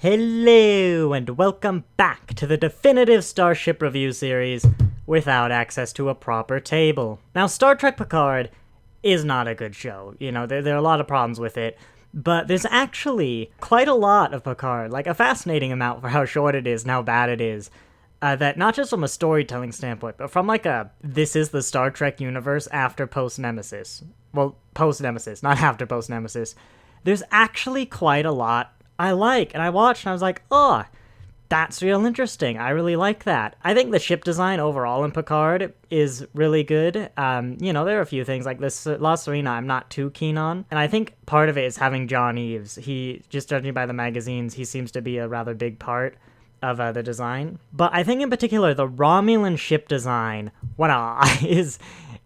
Hello, and welcome back to the definitive Starship review series without access to a proper table. Now, Star Trek Picard is not a good show. You know, there are a lot of problems with it, but there's actually quite a lot of Picard, like a fascinating amount for how short it is and how bad it is. That not just from a storytelling standpoint, but from like this is the Star Trek universe after post-Nemesis. Well, post-Nemesis, not after post-Nemesis. There's actually quite a lot I like, and I watched and I was like, oh, that's real interesting. I really like that. I think the ship design overall in Picard is really good. You know, there are a few things like this La Serena I'm not too keen on, and I think part of it is having John Eves. He, just judging by the magazines, he seems to be a rather big part of the design. But I think in particular, the Romulan ship design, is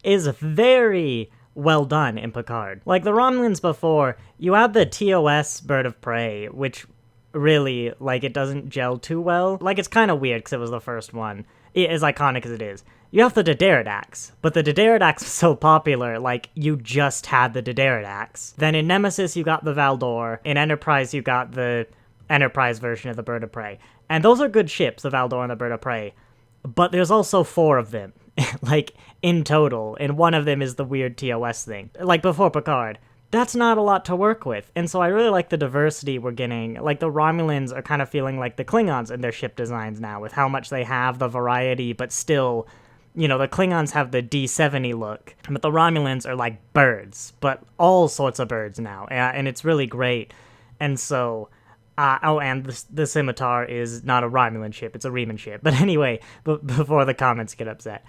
very well done in Picard. Like the Romulans before, you had the TOS bird of prey, which really, like, it doesn't gel too well. Like, it's kind of weird because it was the first one, as iconic as it is. You have the Dideridax, but the Dideridax was so popular, like, you just had the Dideridax. Then in Nemesis, you got the Valdor. In Enterprise, you got the Enterprise version of the bird of prey. And those are good ships, the Valdor and the bird of prey. But there's also 4 of them, like, in total, and one of them is the weird TOS thing. Like, before Picard. That's not a lot to work with, and so I really like the diversity we're getting. Like, the Romulans are kind of feeling like the Klingons in their ship designs now, with how much they have, the variety, but still, you know, the Klingons have the D-70 look, but the Romulans are like birds, but all sorts of birds now, and it's really great. And so, and the Scimitar is not a Romulan ship, it's a Reman ship. But anyway, before the comments get upset.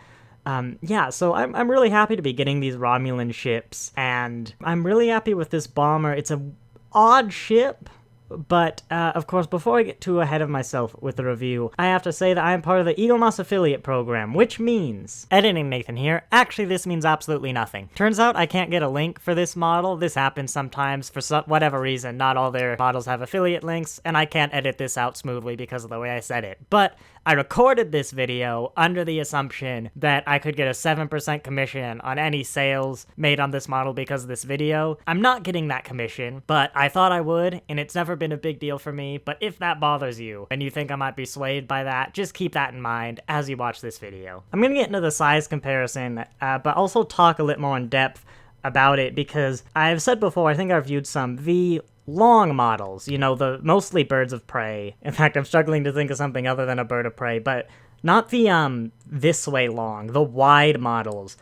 Yeah, so I'm really happy to be getting these Romulan ships, and I'm really happy with this bomber. It's a odd ship, but, of course, before I get too ahead of myself with the review, I have to say that I am part of the Eaglemoss affiliate program, which means... Editing Nathan here. Actually, this means absolutely nothing. Turns out I can't get a link for this model. This happens sometimes for whatever reason. Not all their models have affiliate links, and I can't edit this out smoothly because of the way I said it. But I recorded this video under the assumption that I could get a 7% commission on any sales made on this model because of this video. I'm not getting that commission, but I thought I would, and it's never been a big deal for me. But if that bothers you, and you think I might be swayed by that, just keep that in mind as you watch this video. I'm gonna get into the size comparison, but also talk a little more in depth about it, because I've said before, I think I reviewed some V long models, you know, the mostly birds of prey. In fact, I'm struggling to think of something other than a bird of prey, but not the, this way long, the wide models.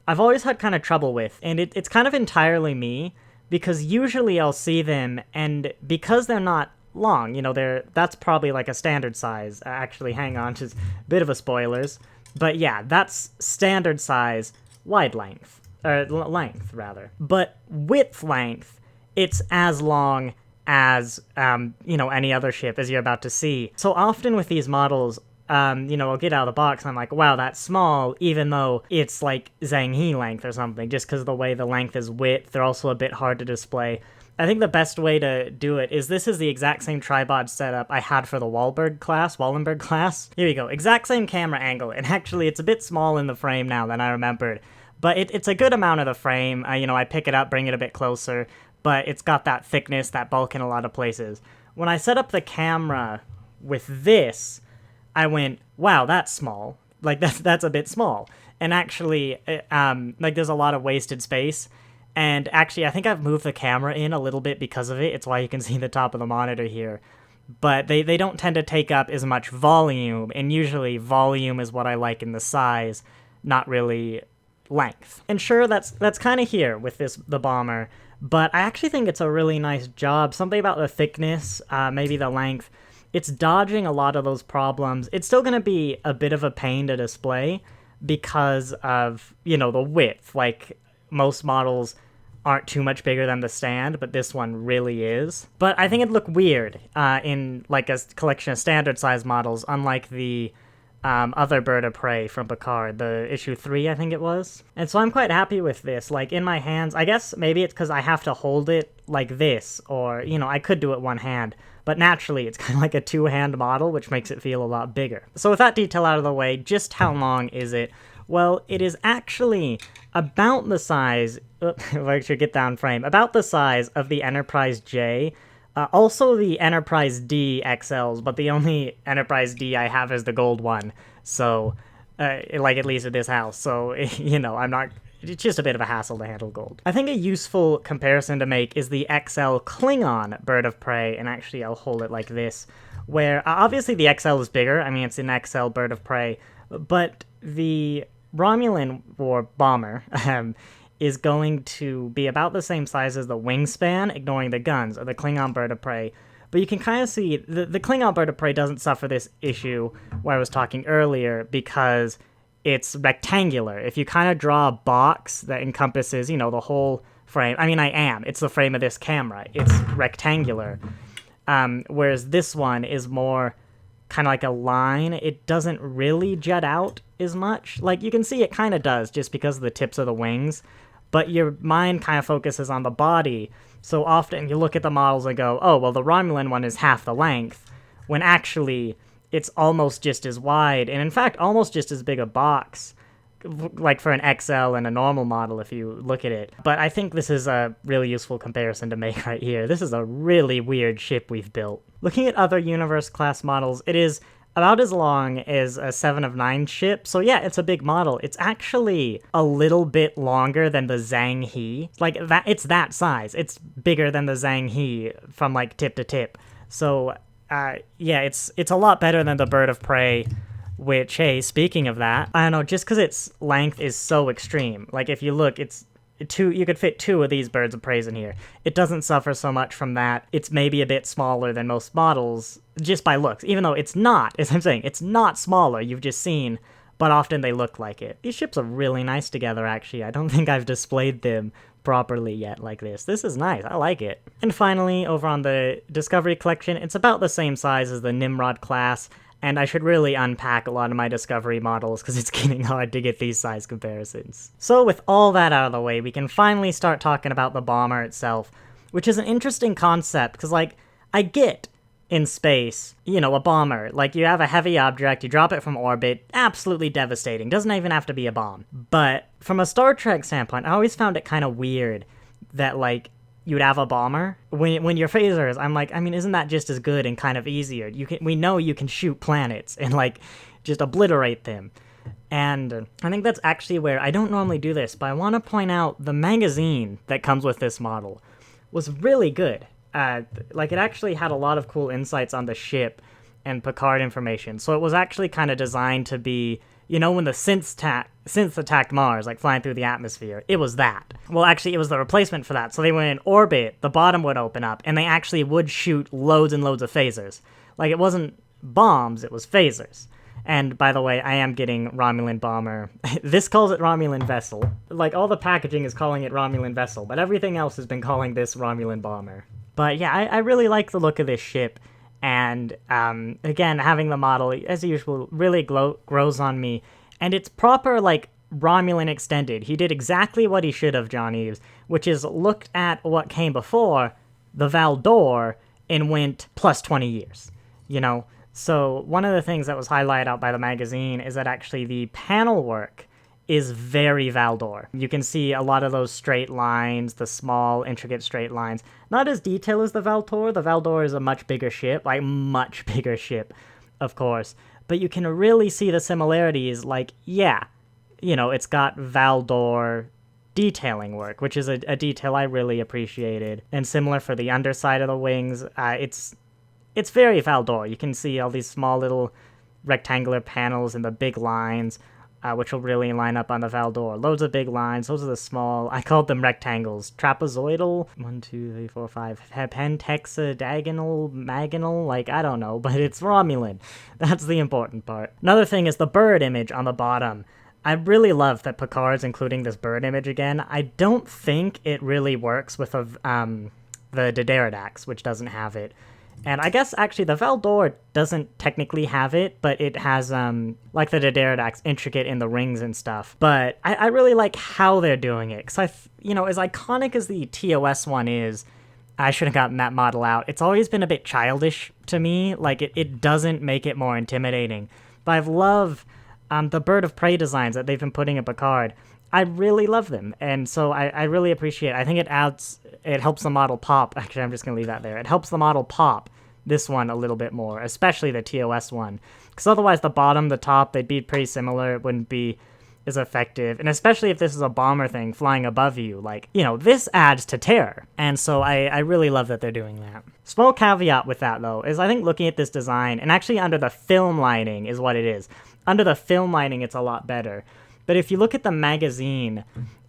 I've always had kind of trouble with, and it's kind of entirely me, because usually I'll see them, and because they're not long, you know, that's probably like a standard size. Actually, hang on, just a bit of a spoilers. But yeah, that's standard size wide length, or length, rather. But width length, it's as long as, you know, any other ship, as you're about to see. So often with these models, you know, I'll get out of the box and I'm like, wow, that's small, even though it's like Zhang He length or something, just because of the way the length is width. They're also a bit hard to display. I think the best way to do it is this is the exact same tripod setup I had for the Wallenberg class. Here we go, exact same camera angle, and actually it's a bit small in the frame now than I remembered. But it's a good amount of the frame. You know, I pick it up, bring it a bit closer, but it's got that thickness, that bulk in a lot of places. When I set up the camera with this, I went, wow, that's small. Like, that's a bit small. And actually, like, there's a lot of wasted space. And actually, I think I've moved the camera in a little bit because of it. It's why you can see the top of the monitor here. But they don't tend to take up as much volume, and usually volume is what I like in the size, not really length. And sure, that's kind of here with the bomber, but I actually think it's a really nice job. Something about the thickness, maybe the length, it's dodging a lot of those problems. It's still going to be a bit of a pain to display because of, you know, the width. Like, most models aren't too much bigger than the stand, but this one really is. But I think it'd look weird in, like, a collection of standard size models, unlike the other bird of prey from Picard, the issue 3, I think it was. And so I'm quite happy with this. Like, in my hands, I guess maybe it's because I have to hold it like this, or, you know, I could do it one hand, but naturally it's kind of like a two-hand model, which makes it feel a lot bigger. So with that detail out of the way, just how long is it? Well, it is actually about the size, if I should get down frame, about the size of the Enterprise J, Also the Enterprise D XLs, but the only Enterprise D I have is the gold one. So, like at least at this house. So, I'm not... It's just a bit of a hassle to handle gold. I think a useful comparison to make is the XL Klingon bird of prey, and actually I'll hold it like this, where obviously the XL is bigger. I mean, it's an XL bird of prey, but the Romulan or bomber is going to be about the same size as the wingspan, ignoring the guns, or the Klingon bird of prey. But you can kind of see the Klingon bird of prey doesn't suffer this issue where I was talking earlier because it's rectangular. If you kind of draw a box that encompasses, the whole frame. I mean, it's the frame of this camera. It's rectangular. Whereas this one is more kind of like a line. It doesn't really jut out as much. Like, you can see it kind of does just because of the tips of the wings. But your mind kind of focuses on the body. So often you look at the models and go, oh, well, the Romulan one is half the length. When actually it's almost just as wide, and in fact, almost just as big a box, like for an XL and a normal model if you look at it. But I think this is a really useful comparison to make right here. This is a really weird ship we've built. Looking at other Universe-class models, it is about as long as a 7 of 9 ship, so yeah, it's a big model. It's actually a little bit longer than the Zhang He. Like, that, it's that size. It's bigger than the Zhang He from, like, tip to tip. So, yeah, it's a lot better than the bird of prey, which, hey, speaking of that, I don't know, just because its length is so extreme. Like, if you look, you could fit 2 of these birds of prey in here. It doesn't suffer so much from that. It's maybe a bit smaller than most models, just by looks, even though it's not, as I'm saying, it's not smaller, you've just seen, but often they look like it. These ships are really nice together, actually. I don't think I've displayed them properly yet like this. This is nice. I like it. And finally, over on the Discovery Collection, it's about the same size as the Nimrod class, and I should really unpack a lot of my Discovery models because it's getting hard to get these size comparisons. So with all that out of the way, we can finally start talking about the bomber itself, which is an interesting concept because, like, I get in space, a bomber. Like, you have a heavy object, you drop it from orbit, absolutely devastating. Doesn't even have to be a bomb. But from a Star Trek standpoint, I always found it kind of weird that, like, you'd have a bomber. When you're phasers, I'm like, I mean, isn't that just as good and kind of easier? We know you can shoot planets and, like, just obliterate them. And I think that's actually where, I don't normally do this, but I want to point out the magazine that comes with this model was really good. Like, it actually had a lot of cool insights on the ship and Picard information. So it was actually kind of designed to be, when the synths attacked Mars, like flying through the atmosphere, it was that. Well, actually, it was the replacement for that. So they went in orbit, the bottom would open up, and they actually would shoot loads and loads of phasers. Like, it wasn't bombs, it was phasers. And, by the way, I am getting Romulan bomber. This calls it Romulan vessel. Like, all the packaging is calling it Romulan vessel, but everything else has been calling this Romulan bomber. But yeah, I really like the look of this ship, and again, having the model, as usual, really grows on me, and it's proper, like, Romulan extended. He did exactly what he should have, John Eves, which is looked at what came before, the Valdor, and went plus 20 years, So one of the things that was highlighted out by the magazine is that actually the panel work is very Valdor. You can see a lot of those straight lines, the small, intricate straight lines. Not as detailed as the Valdor. The Valdor is a much bigger ship, like much bigger ship, of course. But you can really see the similarities, like, yeah, it's got Valdor detailing work, which is a detail I really appreciated. And similar for the underside of the wings, it's very Valdor. You can see all these small little rectangular panels and the big lines, which will really line up on the Valdor. Loads of big lines. Those are the small, I called them rectangles. Trapezoidal? 1, 2, 3, 4, 5. Pentahexagonal? Magonal? Like, I don't know, but it's Romulan. That's the important part. Another thing is the bird image on the bottom. I really love that Picard's including this bird image again. I don't think it really works with the Dideridax, which doesn't have it. And I guess, actually, the Valdor doesn't technically have it, but it has, like the Dideridax, intricate in the rings and stuff. But I really like how they're doing it, because, as iconic as the TOS one is, I should have gotten that model out. It's always been a bit childish to me. Like, it doesn't make it more intimidating. But I've loved the bird of prey designs that they've been putting in Picard. I really love them, and so I really appreciate it. I think it helps the model pop. Actually, I'm just going to leave that there. It helps the model pop this one a little bit more, especially the TOS one. Because otherwise the bottom, the top, they'd be pretty similar. It wouldn't be as effective. And especially if this is a bomber thing flying above you, like, you know, this adds to terror. And so I really love that they're doing that. Small caveat with that, though, is I think looking at this design, and actually under the film lighting is what it is. Under the film lighting, it's a lot better. But if you look at the magazine,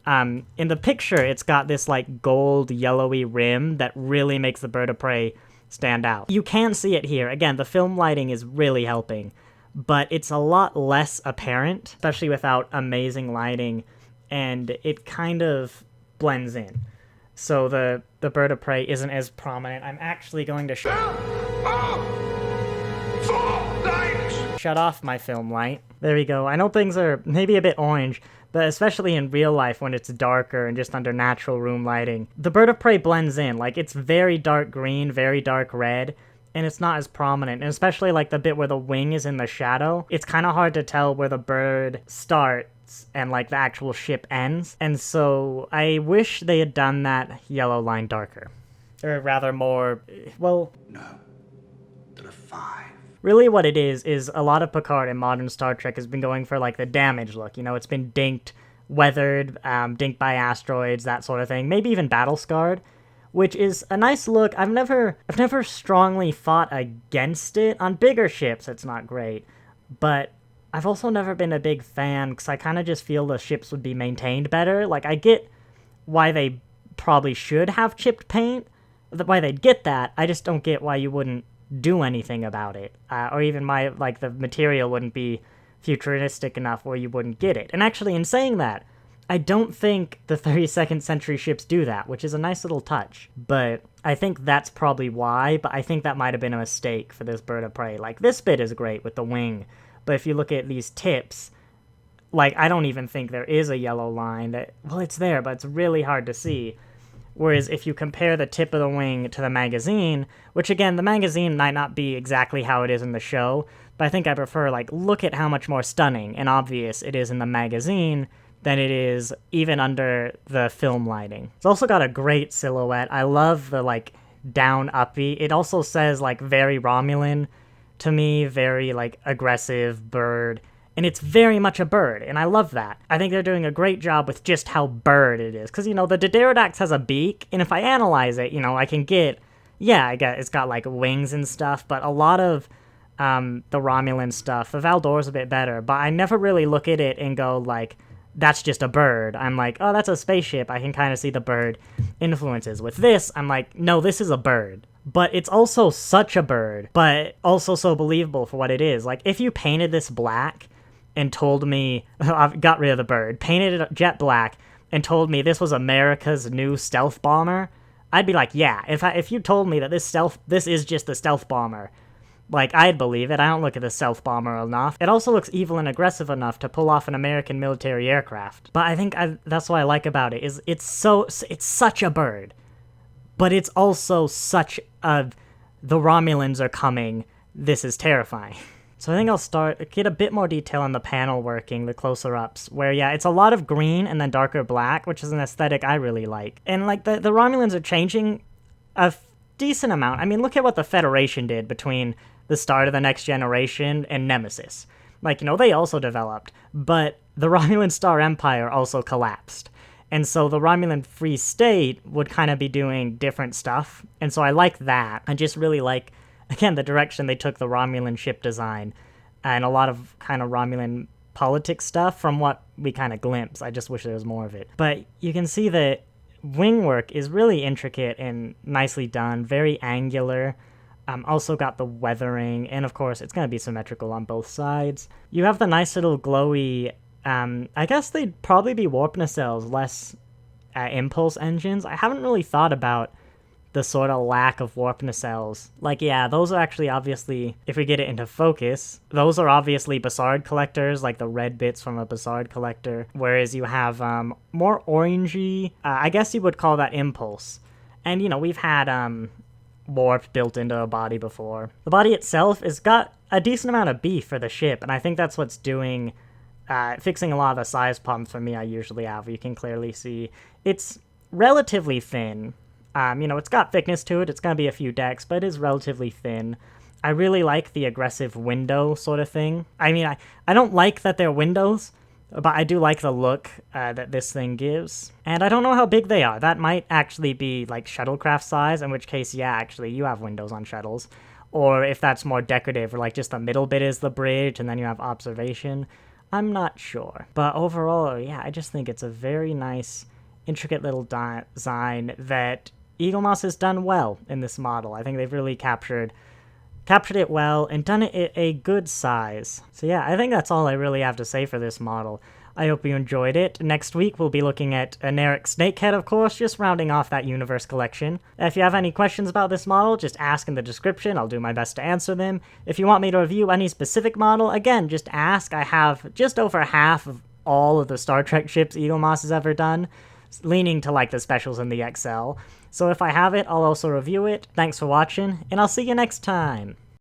in the picture, it's got this, like, gold, yellowy rim that really makes the bird of prey stand out. You can see it here. Again, the film lighting is really helping, but it's a lot less apparent, especially without amazing lighting, and it kind of blends in. So the bird of prey isn't as prominent. I'm actually going to shut off my film light. There we go. I know things are maybe a bit orange, but especially in real life when it's darker and just under natural room lighting, the bird of prey blends in. Like, it's very dark green, very dark red, and it's not as prominent. And especially like the bit where the wing is in the shadow, it's kind of hard to tell where the bird starts and like the actual ship ends. And so I wish they had done that yellow line darker, or rather more, well, no, to the 5. Really what it is a lot of Picard in modern Star Trek has been going for like the damage look. You know, it's been dinked, weathered, dinked by asteroids, that sort of thing. Maybe even battle scarred, which is a nice look. I've never strongly fought against it. On bigger ships, it's not great. But I've also never been a big fan, because I kind of just feel the ships would be maintained better. Like, I get why they probably should have chipped paint, why they'd get that. I just don't get why you wouldn't do anything about it, or even the material wouldn't be futuristic enough where you wouldn't get it. And actually, in saying that, I don't think the 32nd century ships do that, which is a nice little touch. But I think that's probably why, but I think that might have been a mistake for this bird of prey. Like, this bit is great with the wing, but if you look at these tips, like, I don't even think there is a yellow line that, well, it's there, but it's really hard to see. Whereas if you compare the tip of the wing to the magazine, which again, the magazine might not be exactly how it is in the show, but I think I prefer, like, look at how much more stunning and obvious it is in the magazine than it is even under the film lighting. It's also got a great silhouette. I love the, like, down uppy. It also says, like, very Romulan to me, very, like, aggressive bird. And it's very much a bird, and I love that. I think they're doing a great job with just how bird it is. Because, you know, the Pterodax has a beak, and if I analyze it, you know, I can get, yeah, it's got, like, wings and stuff, but a lot of the Romulan stuff, the Valdor's a bit better, but I never really look at it and go, like, that's just a bird. I'm like, oh, that's a spaceship. I can kind of see the bird influences. With this, I'm like, no, this is a bird. But it's also such a bird, but also so believable for what it is. Like, if you painted this black and told me, I've got rid of the bird, painted it jet black, and told me this was America's new stealth bomber, I'd be like, yeah. If you told me that this is just the stealth bomber, like, I'd believe it. I don't look at the stealth bomber enough. It also looks evil and aggressive enough to pull off an American military aircraft. But I think that's what I like about it, is it's such a bird, but it's also such a, the Romulans are coming, this is terrifying. So I think I'll get a bit more detail on the panel working, the closer-ups, where, yeah, it's a lot of green and then darker black, which is an aesthetic I really like. And, like, the Romulans are changing a decent amount. I mean, look at what the Federation did between the start of the Next Generation and Nemesis. Like, you know, they also developed, but the Romulan Star Empire also collapsed. And so the Romulan Free State would kind of be doing different stuff. And so I like that. I just really like, again, the direction they took the Romulan ship design and a lot of kind of Romulan politics stuff from what we kind of glimpse. I just wish there was more of it. But you can see that wing work is really intricate and nicely done, very angular. Also got the weathering, and of course it's going to be symmetrical on both sides. You have the nice little glowy, I guess they'd probably be warp nacelles, less impulse engines. I haven't really thought about the sort of lack of warp nacelles. Like, yeah, those are actually obviously, if we get it into focus, those are obviously Bassard collectors, like the red bits from a Bassard collector, whereas you have more orangey, I guess you would call that impulse. And, you know, we've had warp built into a body before. The body itself has got a decent amount of beef for the ship, and I think that's what's doing fixing a lot of the size problems for me I usually have. You can clearly see it's relatively thin. It's got thickness to it. It's going to be a few decks, but it is relatively thin. I really like the aggressive window sort of thing. I mean, I don't like that they're windows, but I do like the look that this thing gives. And I don't know how big they are. That might actually be like shuttlecraft size, in which case, yeah, actually, you have windows on shuttles. Or if that's more decorative, or like just the middle bit is the bridge, and then you have observation. I'm not sure. But overall, yeah, I just think it's a very nice, intricate little design that Eaglemoss has done well in this model. I think they've really captured it well and done it at a good size. So yeah, I think that's all I really have to say for this model. I hope you enjoyed it. Next week, we'll be looking at an Eric Snakehead, of course, just rounding off that universe collection. If you have any questions about this model, just ask in the description. I'll do my best to answer them. If you want me to review any specific model, again, just ask. I have just over half of all of the Star Trek ships Eaglemoss has ever done, leaning to like the specials and the XL. So if I have it, I'll also review it. Thanks for watching, and I'll see you next time.